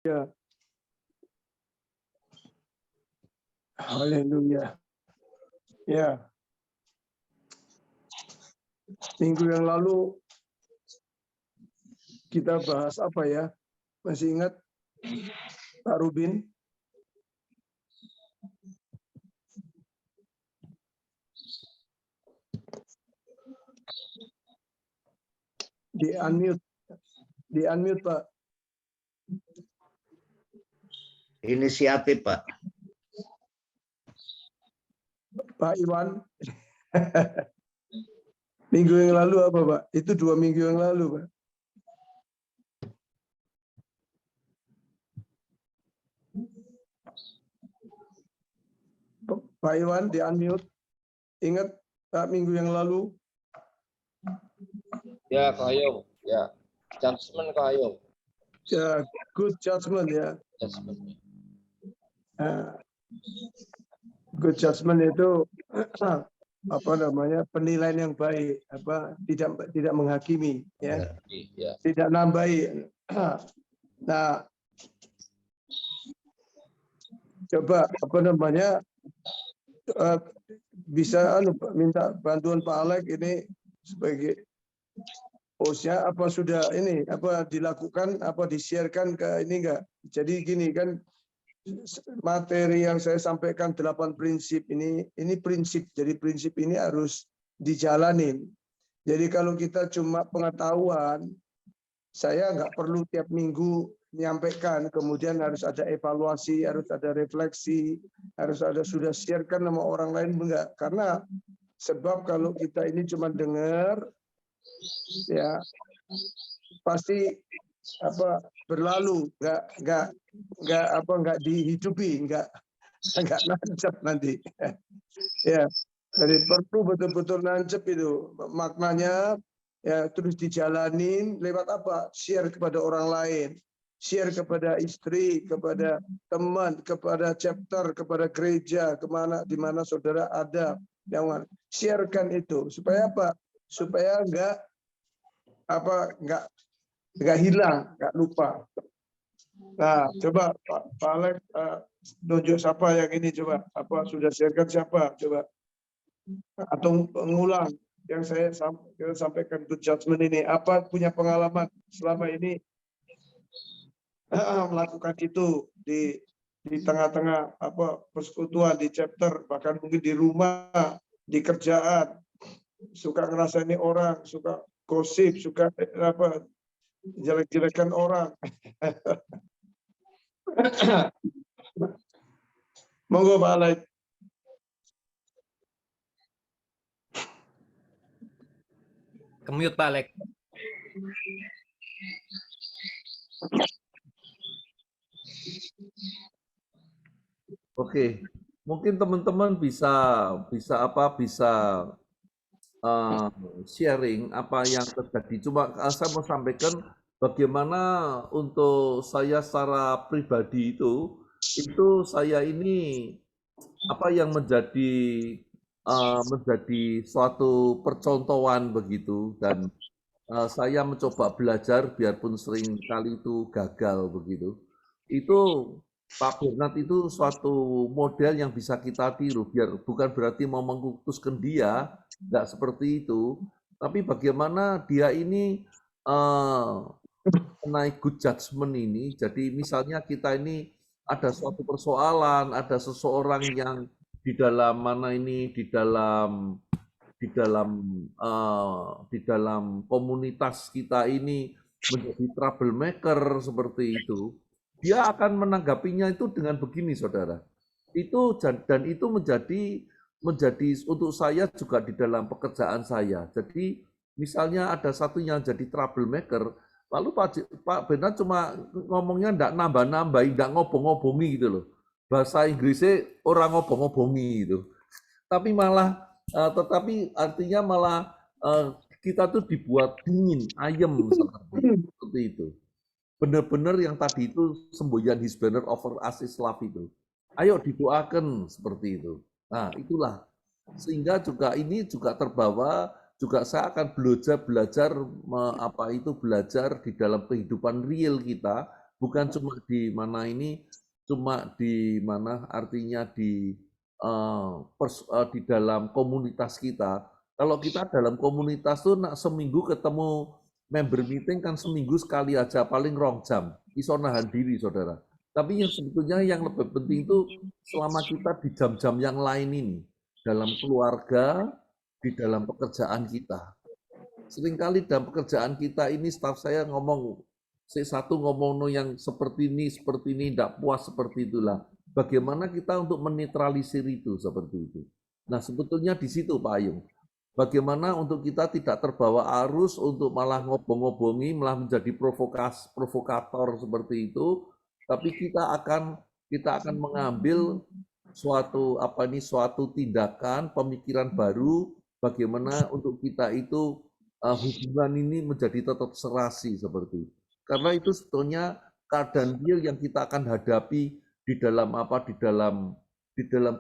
Ya. Haleluya. Ya. Minggu yang lalu kita bahas apa ya? Masih ingat Pak Rubin? Di unmute Pak. Inisiatif Pak. Pak Iwan. Minggu yang lalu apa Pak? Itu 2 minggu yang lalu Pak. Pak Iwan di unmute. Ingat Pak minggu yang lalu? Ya, Kak Hayong. Ya, judgment Kak Hayong. Ya, good judgment ya. Judgment. Good judgment itu apa namanya, penilaian yang baik, apa tidak menghakimi ya, Ya. tidak nambahi. Nah, coba apa namanya, bisa minta bantuan Pak Alek ini sebagai hostnya, apa sudah ini apa dilakukan, apa di-share-kan ke ini enggak? Jadi gini kan, materi yang saya sampaikan 8 prinsip ini prinsip. Jadi prinsip ini harus dijalanin. Jadi kalau kita cuma pengetahuan, saya nggak perlu tiap minggu menyampaikan, kemudian harus ada evaluasi, harus ada refleksi, harus ada sudah sharekan sama orang lain, enggak. Karena sebab kalau kita ini cuma dengar, ya pasti apa berlalu, nggak dihidupi, nggak nancep nanti. Ya, jadi perlu betul-betul nancep itu maknanya, ya terus dijalanin lewat apa? Share kepada orang lain, share kepada istri, kepada teman, kepada chapter, kepada gereja, di mana saudara ada, yang sharekan itu supaya apa? Supaya nggak hilang, nggak lupa. Nah, coba Pak Alek tunjuk siapa yang ini, coba apa sudah sharekan siapa, coba, atau mengulang yang saya sampaikan good judgment ini, apa punya pengalaman selama ini melakukan itu di tengah-tengah apa persekutuan, di chapter, bahkan mungkin di rumah, di kerjaan, suka ngerasain orang, suka gosip, suka apa jelek-jelekan orang. Monggo Pak Alek. Kemute Pak Alek. Oke, mungkin teman-teman bisa sharing apa yang terjadi. Cuma saya mau sampaikan bagaimana untuk saya secara pribadi itu saya ini apa yang menjadi suatu percontohan begitu, dan saya mencoba belajar biarpun sering kali itu gagal begitu. Itu Pak Bernard itu suatu model yang bisa kita tiru, biar bukan berarti mau mengutuskan dia, enggak seperti itu, tapi bagaimana dia ini mengenai good judgment ini. Jadi misalnya kita ini ada suatu persoalan, ada seseorang yang di dalam komunitas kita ini menjadi troublemaker seperti itu, dia akan menanggapinya itu dengan begini, saudara. Dan itu menjadi untuk saya juga di dalam pekerjaan saya. Jadi misalnya ada satu yang jadi troublemaker, lalu Pak Bernard cuma ngomongnya enggak nambah-nambahin, enggak ngobong-ngobongi gitu loh. Bahasa Inggrisnya orang ngobong-ngobongi gitu. Tapi malah tetapi artinya malah kita tuh dibuat dingin, ayem seperti itu. Benar-benar yang tadi itu semboyan his banner over us is love itu. Ayo didoakan seperti itu. Nah, itulah. Sehingga juga ini juga terbawa, juga saya akan belajar di dalam kehidupan real kita, bukan cuma di mana ini, cuma di mana artinya di dalam komunitas kita. Kalau kita dalam komunitas tuh nak seminggu ketemu member meeting kan seminggu sekali aja, paling 2 jam. Iso nahan diri, saudara. Tapi yang sebetulnya yang lebih penting itu selama kita di jam-jam yang lain ini, dalam keluarga, di dalam pekerjaan kita. Seringkali dalam pekerjaan kita ini staf saya ngomong, satu ngomong no yang seperti ini, tidak puas seperti itulah. Bagaimana kita untuk menetralisir itu seperti itu. Nah sebetulnya di situ Pak Ayung. Bagaimana untuk kita tidak terbawa arus untuk malah ngobong-ngobongi, malah menjadi provokator seperti itu. Tapi kita akan mengambil suatu tindakan, pemikiran baru, bagaimana untuk kita itu hubungan ini menjadi tetap serasi seperti itu. Karena itu sebetulnya keadaan real yang kita akan hadapi di dalam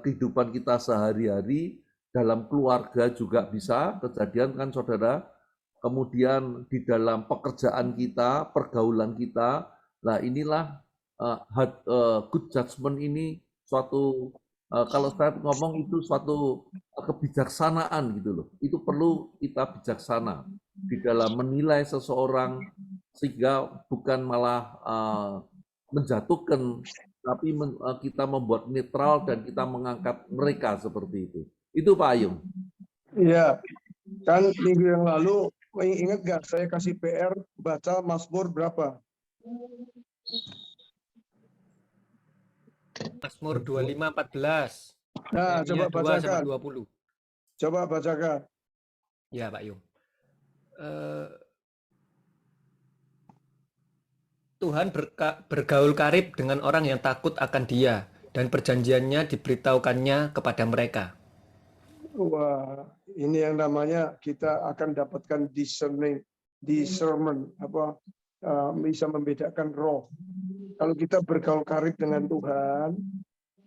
kehidupan kita sehari-hari, dalam keluarga juga bisa kejadian kan saudara. Kemudian di dalam pekerjaan kita, pergaulan kita, nah inilah good judgment ini suatu kalau saya ngomong itu suatu kebijaksanaan gitu loh. Itu perlu kita bijaksana di dalam menilai seseorang sehingga bukan malah menjatuhkan, tapi kita membuat netral dan kita mengangkat mereka seperti itu. Itu Pak Ayung. Iya, kan minggu yang lalu ingat nggak saya kasih PR baca Mazmur berapa? Mazmur 25:14. Nah, coba bacakan. 2-20. Coba bacakan. Ya, Pak Yung. Tuhan bergaul karib dengan orang yang takut akan Dia, dan perjanjiannya diberitahukannya kepada mereka. Wah, ini yang namanya kita akan dapatkan discernment, bisa membedakan roh. Kalau kita bergaul karib dengan Tuhan,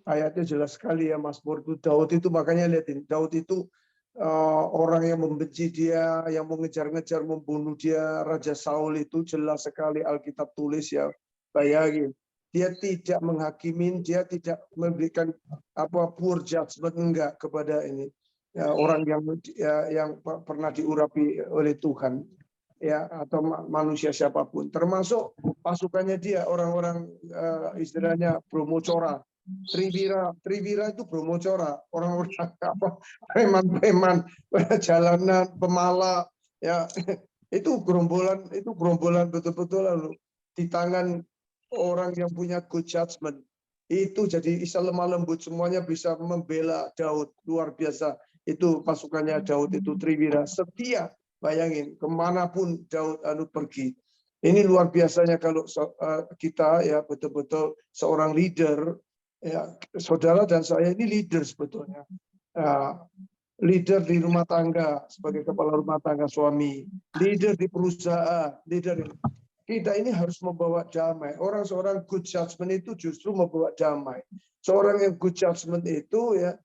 ayatnya jelas sekali ya Mazmur itu. Daud itu makanya lihatin, Daud itu orang yang membenci dia, yang mau ngejar-ngejar membunuh dia, Raja Saul itu jelas sekali Alkitab tulis ya. Bayangin, dia tidak menghakimin, dia tidak memberikan poor judgment enggak kepada ini ya, orang yang pernah diurapi oleh Tuhan. Ya, atau manusia siapapun, termasuk pasukannya dia, orang-orang istilahnya bromocora, Triwira itu bromocora, orang-orang preman-preman jalanan, pemala, ya itu gerombolan betul-betul lalu di tangan orang yang punya good judgment. Itu jadi Isa lemah lembut, semuanya bisa membela Daud, luar biasa. Itu pasukannya Daud itu Triwira, setia. Bayangin, kemanapun Daud pergi. Ini luar biasanya kalau kita ya betul-betul seorang leader, ya saudara dan saya ini leader sebetulnya. Leader di rumah tangga sebagai kepala rumah tangga suami, leader di perusahaan, leader kita ini harus membawa damai. Seorang good judgment itu justru membawa damai. Seorang yang good judgment itu ya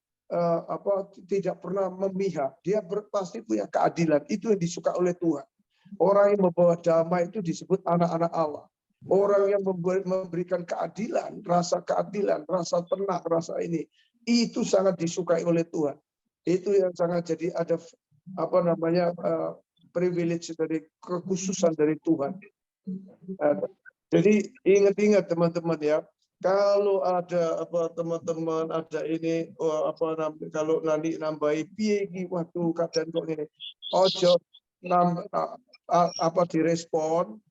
tidak pernah memihak, dia pasti punya keadilan. Itu yang disuka oleh Tuhan. Orang yang membawa damai itu disebut anak-anak Allah. Orang yang memberikan keadilan, rasa tenang, rasa ini, itu sangat disukai oleh Tuhan. Itu yang sangat jadi ada privilege dari kekhususan dari Tuhan. Jadi ingat-ingat teman-teman ya. Kalau ada teman-teman ada ini kalau nanti nambahi piye iki waktu keadaan kok ini ojo direspon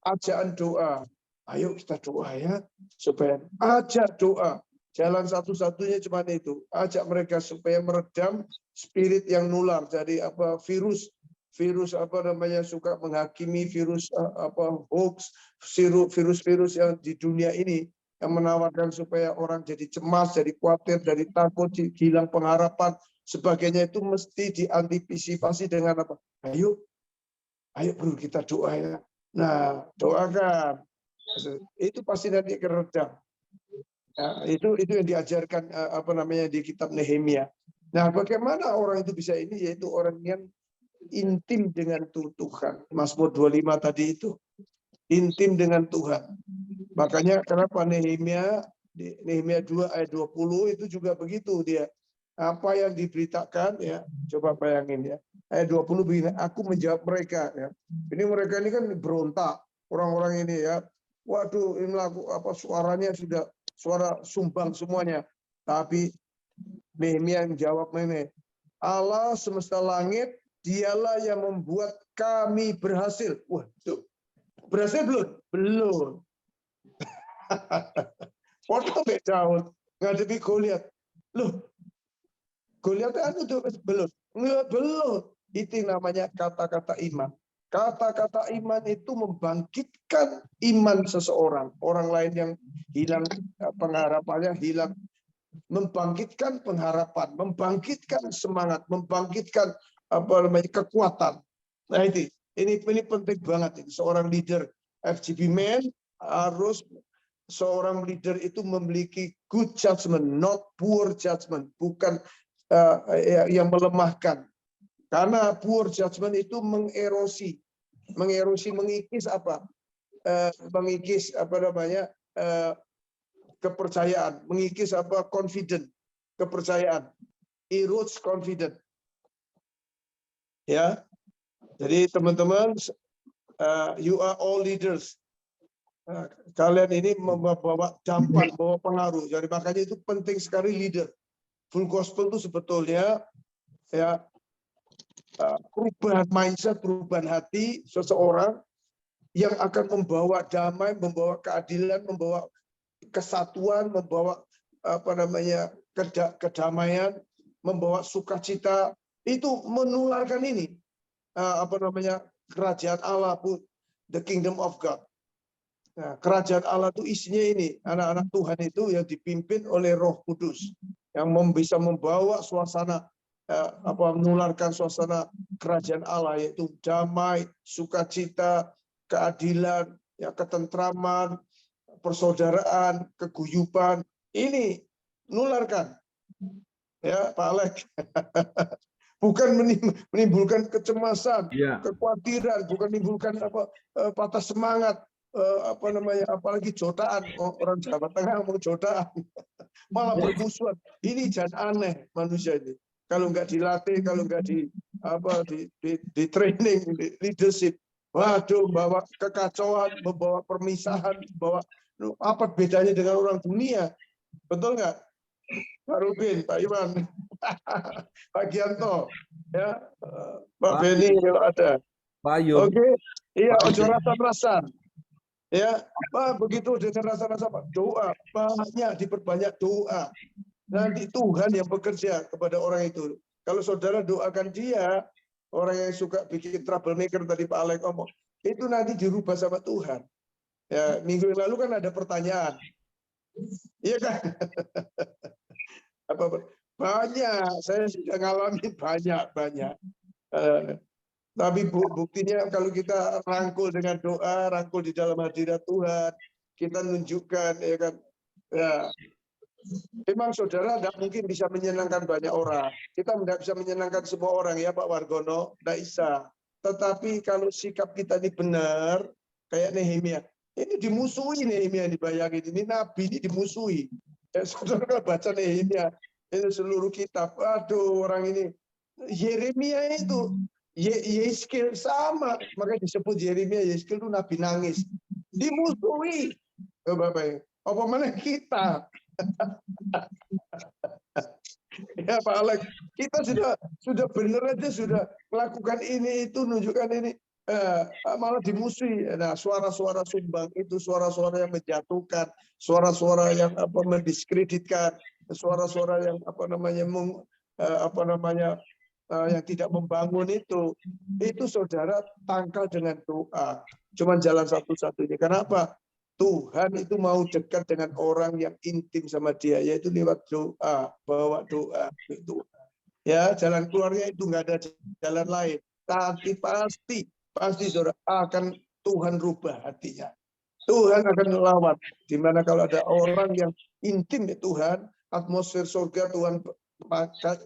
ajakan doa. Ayo kita doa ya supaya ajak doa. Jalan satu-satunya cuma itu, ajak mereka supaya meredam spirit yang nular dari virus suka menghakimi, virus hoax, virus-virus yang di dunia ini yang menawarkan supaya orang jadi cemas, jadi khawatir, jadi takut, hilang pengharapan, sebagainya itu mesti diantisipasi dengan apa? Ayo bro kita doa ya. Nah doakan, itu pasti nanti keredam. Nah, itu yang diajarkan di kitab Nehemia. Nah bagaimana orang itu bisa ini? Yaitu orang yang intim dengan Tuhan. Mazmur 25 tadi itu. intim dengan Tuhan. Makanya kenapa Nehemia 2 ayat 20 itu juga begitu dia. Apa yang diberitakan ya, coba bayangin ya. Ayat 20 begini, aku menjawab mereka ya. Mereka ini kan berontak, orang-orang ini ya. Waduh, ini suaranya sudah suara sumbang semuanya. Tapi Nehemia yang jawab ini, Allah semesta langit, dialah yang membuat kami berhasil. Waduh, berhasil belum? Belum. Foto Daud ngadepi Goliat. Loh, Goliat itu belum. Belum. Itu namanya kata-kata iman. Kata-kata iman itu membangkitkan iman seseorang. Orang lain yang hilang pengharapannya hilang. Membangkitkan pengharapan, membangkitkan semangat, membangkitkan kekuatan. Nah ini penting banget. Seorang leader FGB Men harus seorang leader itu memiliki good judgment, not poor judgment, bukan yang melemahkan. Karena poor judgment itu mengerosi, mengikis mengikis kepercayaan, mengikis confident, kepercayaan, erodes confident. Ya, jadi teman-teman, you are all leaders. Kalian ini membawa dampak, membawa pengaruh. Jadi makanya itu penting sekali leader. Full gospel itu sebetulnya ya perubahan mindset, perubahan hati seseorang yang akan membawa damai, membawa keadilan, membawa kesatuan, membawa kedamaian, membawa sukacita. Itu menularkan ini kerajaan Allah, the kingdom of God. Nah, kerajaan Allah itu isinya ini, anak-anak Tuhan itu yang dipimpin oleh Roh Kudus yang bisa membawa suasana menularkan suasana kerajaan Allah, yaitu damai, sukacita, keadilan, ya, ketentraman, persaudaraan, keguyuban. Ini nularkan. Ya, Pak Alek. Bukan menimbulkan kecemasan, kekhawatiran, bukan menimbulkan patah semangat, apalagi jotaan. Orang Jawa Tengah ngomong jotaan. Malah bermusuhan. Ini jangan aneh manusia ini. Kalau nggak dilatih, kalau nggak di training, di leadership, waduh, membawa kekacauan, membawa permisahan, membawa apa bedanya dengan orang dunia? Betul nggak? Pak Rubin, Pak Iwan, Pak Gianto, ya, Pak Beni kalau ada. Pak Yung. Oke, iya, ojo rasa-rasan. Ya, begitu dengan rasa-rasa, doa banyak, diperbanyak doa. Nanti Tuhan yang bekerja kepada orang itu. Kalau saudara doakan dia, orang yang suka bikin troublemaker tadi Pak Alek ngomong, itu nanti dirubah sama Tuhan. Ya, minggu yang lalu kan ada pertanyaan. Iya kan? Banyak, saya sudah ngalamin banyak. Tapi buktinya kalau kita rangkul dengan doa, rangkul di dalam hadirat Tuhan, kita nunjukkan, ya kan, ya. Memang saudara tidak mungkin bisa menyenangkan banyak orang. Kita tidak bisa menyenangkan semua orang ya Pak Wargono, tidak bisa. Tetapi kalau sikap kita ini benar, kayak Nehemia, ini dimusuhi Nehemia, dibayangin ini Nabi ini dimusuhi. Ya, saudara baca Nehemia, ini seluruh kitab, aduh orang ini, Yeremia itu, Yeskil sama, makanya disebut Yeremia, Yeskil itu Nabi nangis, dimusuhi. Bapak, apa mana kita? Ya Pak Alex, kita sudah benar aja sudah melakukan ini itu, nunjukkan ini, malah dimusuhi. Nah, suara-suara sumbang itu, suara-suara yang menjatuhkan, suara-suara yang mendiskreditkan, suara-suara yang yang tidak membangun itu saudara tangkal dengan doa. Cuman jalan satu-satunya. Kenapa? Tuhan itu mau dekat dengan orang yang intim sama dia, yaitu lewat doa, bawa doa. Itu. Ya, jalan keluarnya itu nggak ada jalan lain. Tapi pasti saudara akan Tuhan rubah hatinya. Tuhan akan melawat. Dimana kalau ada orang yang intim dengan Tuhan, atmosfer surga Tuhan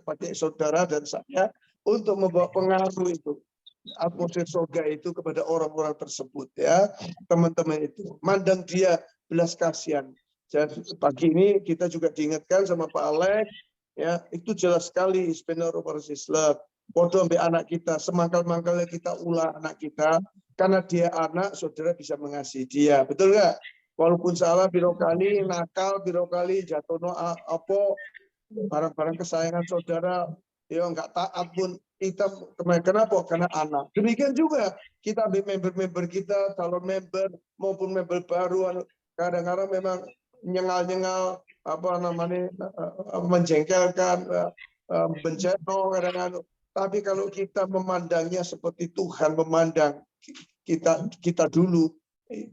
pakai saudara dan saya untuk membawa pengaruh itu. atmosfer surga itu kepada orang-orang tersebut ya, teman-teman itu. Mandang dia belas kasihan. Jadi pagi ini kita juga diingatkan sama Pak Alex ya, itu jelas sekali Spinner Overseas Love. Podo ambil anak kita, semangkal-mangkalnya kita ulah anak kita, karena dia anak, saudara bisa mengasihi dia. Betul nggak? Walaupun salah birokali, nakal birokali, jatuhno apa, barang-barang kesayangan saudara, ya nggak taat pun, kita kenapa? Karena anak. Demikian juga kita member-member kita, calon member maupun member baru, kadang-kadang memang nyengal-nyengal, apa namanya, menjengkelkan, benceno kadang-kadang. Tapi kalau kita memandangnya seperti Tuhan memandang kita dulu,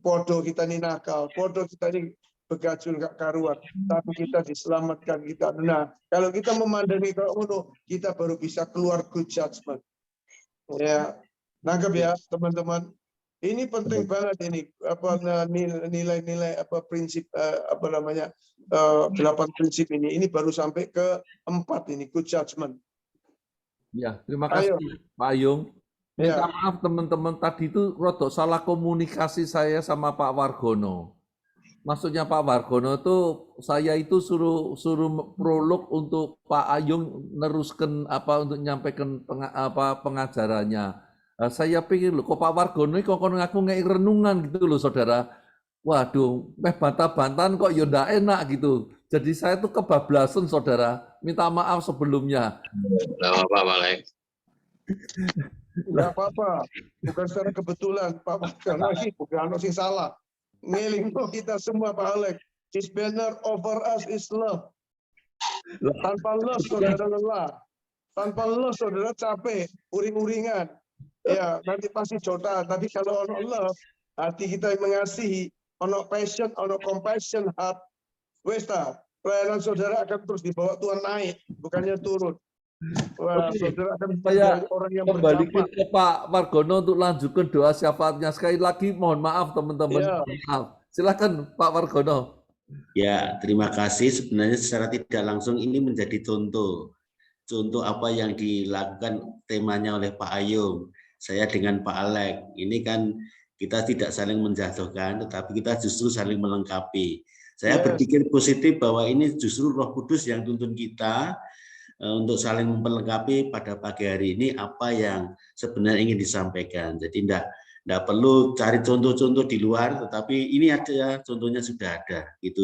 podo kita ini nakal, podo kita ini begajul gak karuan, tapi kita diselamatkan, kita benar. Kalau kita memandangi kalau kita baru bisa keluar good judgment. Ya, nangkep ya teman-teman. Ini penting banget ini, apa nilai-nilai, apa prinsip, apa namanya, 8 prinsip ini baru sampai ke 4 ini, good judgment. Ya, terima kasih Pak Ayung. Ya. Minta maaf teman-teman, tadi itu rodok salah komunikasi saya sama Pak Wargono. Maksudnya Pak Wargono itu saya itu suruh prolog untuk Pak Ayung neruskan apa untuk nyampaikan pengajarannya. Saya pikir loh, kok Pak Wargono kok ngaku ngei renungan gitu loh saudara. Waduh, bantah-bantahan kok ya ndak enak gitu. Jadi saya tuh kebablasan saudara. Minta maaf sebelumnya. Nggak apa-apa, Pak Alex. Nggak apa-apa. Bukan secara kebetulan, Pak. Bukan sing salah. Ngeling kita semua, Pak Alex. His banner over us is love. Tanpa love, saudara lelah. Tanpa love, saudara capek, uring-uringan. Ya, nanti pasti jodoh. Tapi kalau ono love, hati kita yang mengasihi, ono passion, ono compassion, heart, wes pelayanan saudara akan terus dibawa Tuhan naik, bukannya turun. Wah, saudara akan menjadi orang yang kembali berdampak. ke Pak Wargono untuk lanjutkan doa syafaatnya. Sekali lagi mohon maaf teman-teman. Ya. Maaf. Silakan Pak Wargono. Ya, terima kasih. Sebenarnya secara tidak langsung ini menjadi contoh apa yang dilakukan temanya oleh Pak Ayung. Saya dengan Pak Alex. Ini kan kita tidak saling menjatuhkan, tetapi kita justru saling melengkapi. Saya berpikir positif bahwa ini justru Roh Kudus yang tuntun kita untuk saling memperlengkapi pada pagi hari ini apa yang sebenarnya ingin disampaikan. Jadi tidak perlu cari contoh-contoh di luar, tetapi ini ada, contohnya sudah ada. Gitu.